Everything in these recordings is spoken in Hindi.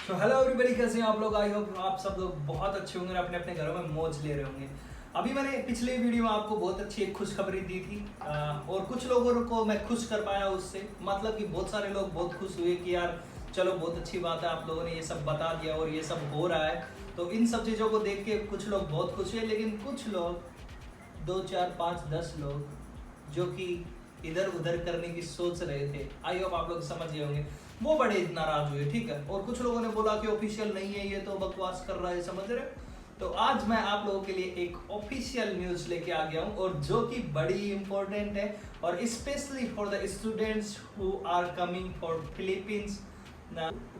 तो हेलो एवरीबॉडी, कैसे हैं आप लोग। आई होप आप सब लोग बहुत अच्छे होंगे, अपने अपने घरों में मौज ले रहे होंगे। अभी मैंने पिछले वीडियो में आपको बहुत अच्छी एक खुशखबरी दी थी और कुछ लोगों को मैं खुश कर पाया उससे। मतलब कि बहुत सारे लोग बहुत खुश हुए कि यार चलो बहुत अच्छी बात है, आप लोगों ने ये सब बता दिया और ये सब हो रहा है। तो इन सब चीज़ों को देख के कुछ लोग बहुत खुश हुए, लेकिन कुछ लोग 2 4 5 10 लोग जो कि इधर उधर करने की सोच रहे थे, आई होप आप लोग समझ गए होंगे, वो बड़े नाराज हुए। ठीक है, और कुछ लोगों ने बोला कि ऑफिशियल नहीं है, ये तो बकवास कर रहा है, समझ रहे। तो आज मैं आप लोगों के लिए एक ऑफिशियल न्यूज लेके आ गया हूँ और जो कि बड़ी इंपॉर्टेंट है और specially for the students who are coming for Philippines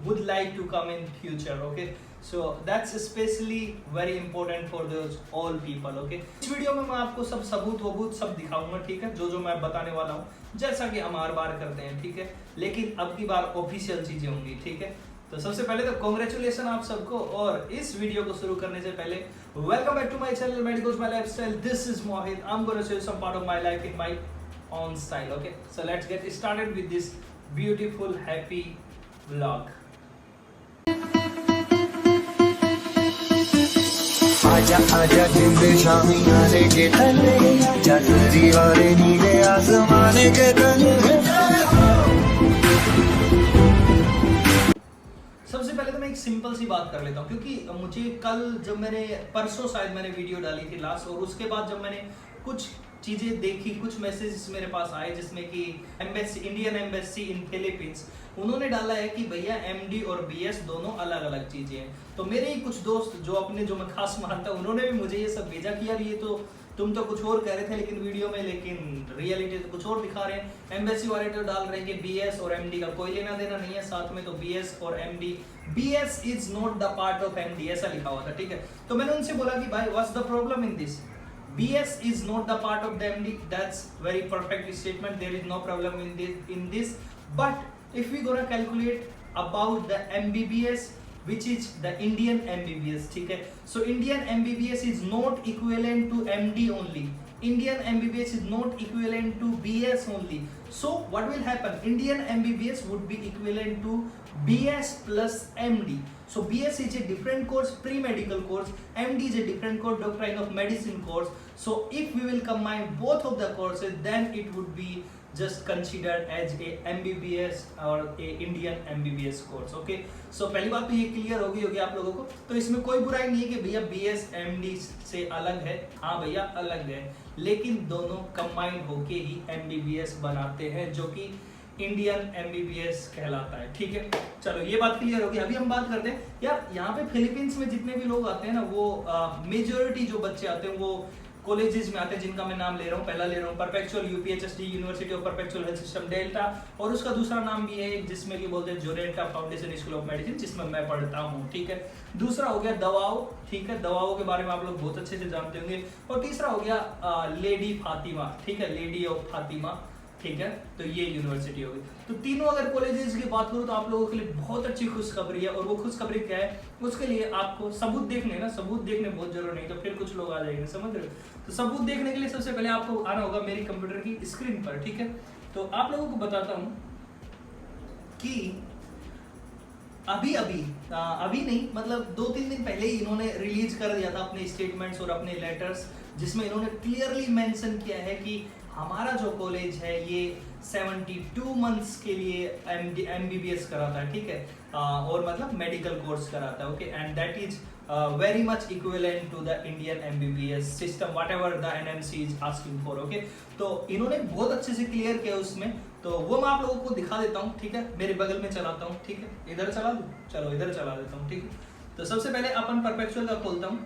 would like to come in future. Okay, so that's especially very important for those all people. Okay, इस वीडियो में मैं आपको सब सबूत सब दिखाऊंगा। ठीक है, जो मैं बताने वाला हूँ, जैसा कि हम हर बार करते हैं। ठीक है, लेकिन अब की बार ऑफिशियल चीजें होंगी। ठीक है, तो सबसे पहले तो कांग्रेचुलेशन आप सबको। और इस वीडियो को शुरू करने से पहले welcome back to my channel medicos my lifestyle. This is Mohit. I am gonna share some part of my life in my own style. Okay, so let's get started with this beautiful happy vlog. आजा आजा जिंदे शामी आने के तले, आजा तेरी वाले नीले आसमाने के तले। सबसे पहले तो मैं एक सिंपल सी बात कर लेता हूँ, क्योंकि मुझे कल जब मैंने परसों शायद मैंने वीडियो डाली थी लास्ट, और उसके बाद जब मैंने कुछ चीजें देखी, कुछ मैसेजेस मेरे पास आए जिसमें कि embassy, Indian embassy in Philippines, उन्होंने डाला है कि भैया एमडी और बीएस दोनों अलग अलग चीजें हैं। तो मेरे ही कुछ दोस्त जो मैं खास मानता हूँ, उन्होंने भी मुझे ये सब भेजा कि यार ये तो तुम तो कुछ और कह रहे थे लेकिन वीडियो में, लेकिन रियलिटी तो कुछ और दिखा रहे हैं। एम्बेसी वाले तो डाल रहे हैं कि बीएस और एमडी का कोई लेना देना नहीं है, साथ में तो बीएस और MD, BS is not the part of MD, ऐसा लिखा हुआ था। ठीक है, तो मैंने उनसे बोला कि भाई what's the problem in this, BS is not the part of the MD. That's very perfect statement. There is no problem in this. But if we gonna calculate about the MBBS, which is the Indian MBBS, ठीक है? So Indian MBBS is not equivalent to MD only. Indian MBBS is not equivalent to BS only. So what will happen? Indian MBBS would be equivalent to BS plus MD. So BS is a different course, pre-medical course. MD is a different course, doctrine of medicine course. So if we will combine both of the courses, then it would be just considered as a MBBS or a Indian MBBS course. Okay, so पहली बात तो ये क्लियर होगी आप लोगों को। तो इसमें कोई बुराई नहीं है कि भैया BS MD से अलग है, हाँ भैया अलग है, लेकिन दोनों कंबाइंड होके ही MBBS बनाते हैं, जो कि इंडियन MBBS कहलाता है। ठीक है, चलो ये बात क्लियर होगी। अभी हम बात करते हैं यार, यहाँ पे फिलीपींस में जितने भी लोग आते हैं ना, वो मेजोरिटी जो बच्चे आते हैं वो कॉलेजेस में आते हैं, जिनका मैं नाम ले रहा हूँ, पहला ले रहा हूँ perpetual UPHSD, university of perpetual health system delta, और उसका दूसरा नाम भी है जिसमें कि बोलते हैं जोरेटा फाउंडेशन स्कूल ऑफ मेडिसिन, जिसमें मैं पढ़ता हूँ। ठीक है, दूसरा हो गया दवाओं। ठीक है, दवाओं के बारे में आप लोग बहुत अच्छे से जानते होंगे। और तीसरा हो गया लेडी फातिमा। ठीक है, लेडी ऑफ फातिमा। ठीक है, तो ये यूनिवर्सिटी होगी। तो तीनों अगर कॉलेजेस की बात करूं तो आप लोगों के लिए बहुत अच्छी खुशखबरी है। और वो खुशखबरी क्या है, उसके लिए आपको सबूत देखने बहुत जरूरी नहीं, तो फिर कुछ लोग आ जाएंगे, समझ रहे हो। तो सबूत देखने के लिए सबसे पहले आपको आना होगा मेरी कंप्यूटर की स्क्रीन पर। ठीक है, तो आप लोगों को बताता हूं कि अभी नहीं, मतलब 2-3 दिन पहले ही इन्होंने रिलीज कर दिया था अपने स्टेटमेंट्स और अपने लेटर्स, जिसमें इन्होंने क्लियरली मेंशन किया है कि हमारा जो कॉलेज है ये 72 मंथ्स के लिए MBBS कराता है। ठीक है, और मतलब मेडिकल कोर्स कराता है। Okay, and that is very much equivalent to the Indian MBBS system, whatever the NMC is asking for. Okay, तो इन्होंने बहुत अच्छे से क्लियर किया उसमें, तो वो मैं आप लोगों को दिखा देता हूँ। ठीक है, मेरे बगल में चलाता हूँ। ठीक है, इधर चला दूँ, चलो इधर चला देता हूँ। ठीक है, तो सबसे पहले अपन परपेचुअल का खोलता हूँ।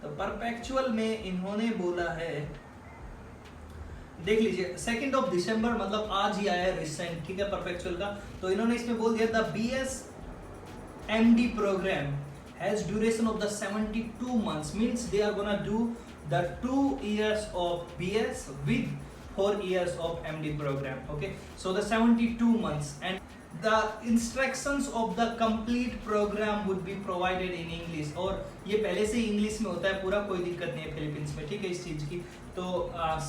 तो परपेचुअल में इन्होंने बोला है, देख लीजिए 2 दिसंबर, मतलब आज ही आया है रिसेंट। ठीक है, परपेचुअल का। तो इन्होंने इसमें बोल दिया the BS MD programme has duration of the 72 months, means they are gonna do the 2 years of BS with 4 years of MD program. Okay, so the 72 months, and the instructions of the complete program would be provided in English। और ये पहले से ही इंग्लिश में होता है पूरा, कोई दिक्कत नहीं है फिलीपींस में, ठीक है इस चीज की। तो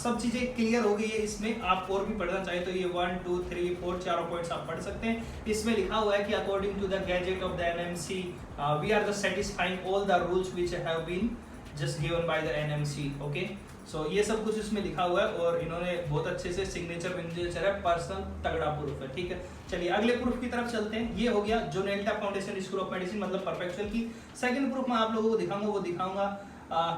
सब चीजें क्लियर हो गई है इसमें। आप और भी पढ़ना चाहे तो ये 1 2 3 4 चारों पॉइंट्स आप पढ़ सकते हैं। इसमें लिखा हुआ है कि according to the gazette of the NMC we are the satisfying all the rules which have been just given by the NMC. Okay, so ये सब कुछ इसमें लिखा हुआ है और इन्होंने बहुत अच्छे से सिग्नेचर विग्नेचर है, पर्सनल तगड़ा प्रूफ है, ठीक है। चलिए अगले प्रूफ की तरफ चलते हैं। ये हो गया जो नेल्टा फाउंडेशन स्कूल ऑफ मेडिसिन मतलब परफेक्चुअल की। सेकंड प्रूफ मैं आप लोगों को दिखाऊंगा, वो दिखाऊंगा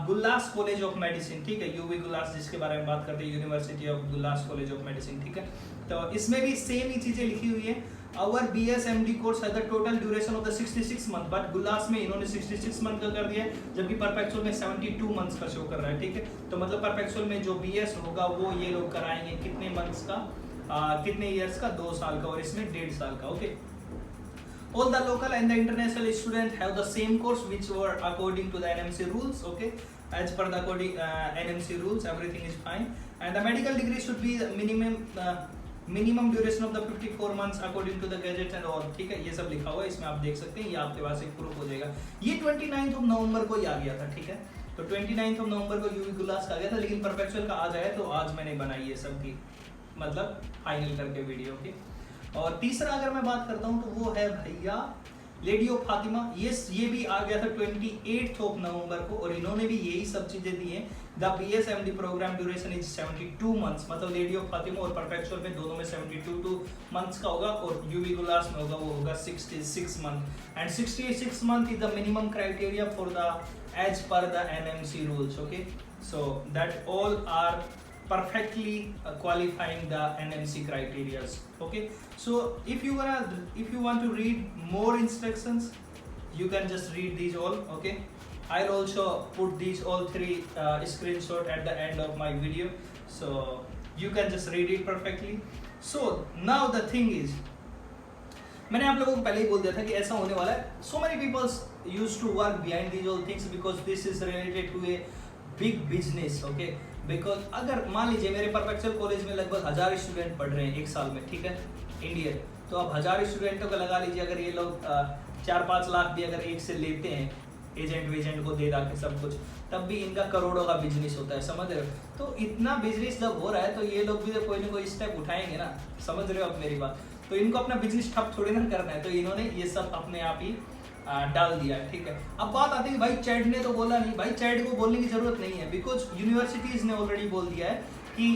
गुल्लास कॉलेज ऑफ मेडिसिन, ठीक है, यूवी गुल्लास जिसके बारे में बात करते हैं, university of Gullas college of medicine, ठीक है। तो इसमें भी सेम ही चीजें लिखी हुई है। Our BSMD course has the total duration of the 66 month, but गुल्लास में इन्होंने 66 मंथ का कर दिया है, जबकि परफेक्चुअल में 72 मंथ्स का शो कर रहा है, ठीक है। तो मतलब परफेक्चुअल में जो BS होगा वो ये लोग कराएंगे कितने मंथ्स का, कितने इयर्स का, 2 साल का, और इसमें 1.5 साल का। Okay, all the local and the international students have the same course which were according to the NMC rules। Okay, as per the NMC rules everything is fine, and the medical degree should be minimum duration of the 54 months according to the gadget and all, ठीक है। ये सब लिखा हुआ है इसमें, आप देख सकते हैं, ये आपके पास एक प्रूफ हो जाएगा। ये 29 नवंबर को ही आ गया था, ठीक है। तो 29 नवंबर को यूवी गुल्लास का आ गया था, लेकिन परफेक्चुअल का आज आया, तो आज मैंने बनाई है सबकी मतलब फाइनल करके वीडियो की। और तीसरा अगर मैं बात करता हूँ तो वो है भैया लेडी ऑफ फातिमा। ये भी आ गया था 28 नवंबर को, और इन्होंने भी यही सब चीजें दी हैं। The BSMD programme duration is 72 months, मतलब लेडी ऑफ फातिमा और परफेक्चुअल में दोनों में 72 मंथ्स का होगा, और यूवी गुल्लास में होगा वो होगा 66 month, and 66 month is the minimum criteria for the age per the NMC rules. Okay, so that all are perfectly qualifying the NMC criterias। Okay, so if you want to read more instructions, you can just read these all। Okay, I'll also put these all 3 screenshot at the end of my video, so you can just read it perfectly। So now the thing is, मैंने आप लोगों को पहले ही बोल दिया था कि ऐसा होने वाला है। So many people used to work behind these all things because this is related to a big business। Okay, because अगर मान लीजिए मेरे परफेक्चुअल कॉलेज में लगभग 1000 स्टूडेंट पढ़ रहे हैं एक साल में, ठीक है, इंडियन। तो अब 1000 स्टूडेंटों का लगा लीजिए, अगर ये लोग 4-5 लाख भी अगर एक से लेते हैं एजेंट को दे के सब कुछ, तब भी इनका करोड़ों का बिजनेस होता है, समझ रहे हो। तो इतना बिजनेस जब हो रहा है तो ये लोग भी तो कोई ना कोई स्टेप उठाएंगे ना, समझ रहे हो आप मेरी बात। तो इनको अपना बिजनेस ठप थोड़ी ना करना है, तो इन्होंने ये सब अपने आप ही डाल दिया है, ठीक है। अब बात आती है भाई चैड ने तो बोला नहीं, भाई चैड को बोलने की जरूरत नहीं है, बिकॉज यूनिवर्सिटीज ने ऑलरेडी बोल दिया है कि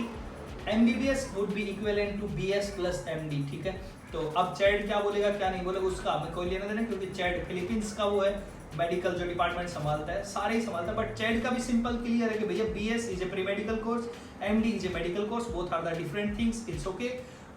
MBBS would be equivalent to BS plus MD, ठीक है। तो अब चैड क्या बोलेगा क्या नहीं बोलेगा उसका हमें कोई लेना देना, क्योंकि चैड फिलीपींस का वो है मेडिकल जो डिपार्टमेंट संभालता है, सारे ही संभालता है। बट चैड का भी सिंपल क्लियर है कि भैया BS is a pre medical course, MD is a medical course, both are the different things, it's okay.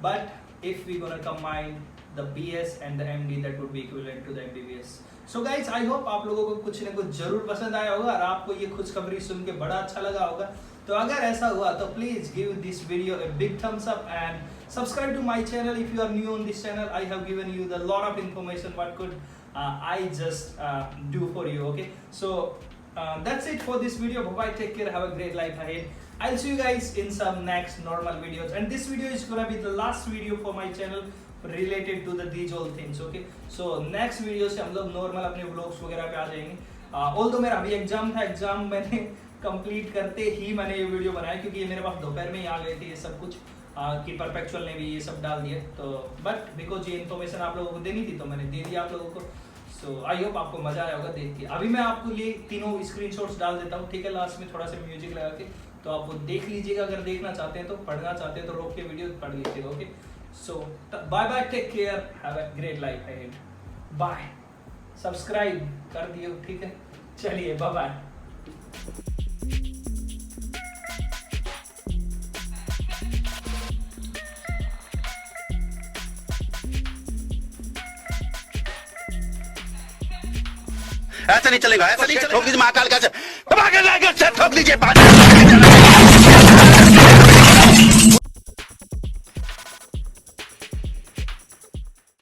But if we gonna combine the BS and the MD, that would be equivalent to the MBBS। So guys, I hope आप लोगों को कुछ ना कुछ जरूर पसंद आया होगा और आपको ये खुशखबरी सुन के बड़ा अच्छा लगा होगा। तो अगर ऐसा हुआ तो please give this video a big thumbs up and subscribe to my channel if you are new on this channel। I have given you the lot of information what could I just do for you। Okay, so that's it for this video। Bye bye, take care, have a great life ahead। I'll see you guys in some next normal videos, and this video is gonna be the last video for my channel related to these all things। Okay, so next video से हम लोग नॉर्मल अपने व्लॉग्स वगैरह पे आ जाएंगे। ऑल्दो मेरा अभी एग्जाम था, एग्जाम मैंने कंप्लीट करते ही मैंने ये वीडियो बनाया, क्योंकि ये मेरे पास दोपहर में ही आ गए थे ये सब कुछ कि परफेक्चुअल ने भी ये सब डाल दिया। तो बट बिकॉज ये इन्फॉर्मेशन आप लोगों को देनी थी तो मैंने दे दिया आप लोगों को। सो आई होप आपको मजा आया होगा देख के। अभी मैं आपको ये तीनों स्क्रीनशॉट्स डाल देता हूँ, ठीक है, लास्ट में थोड़ा सा म्यूजिक लगा के, तो आप वो देख लीजिएगा। अगर देखना चाहते हैं तो, पढ़ना चाहते हैं तो रोक के वीडियो पढ़ लीजिएगा। Okay, so bye bye, take care, have a great life ahead, bye। Subscribe कर दियो, ठीक है, चलिए bye bye। ऐसा नहीं चलेगा, ऐसा नहीं चलेगा। ठोक लीजिए महाकाल का ठोक लीजिए।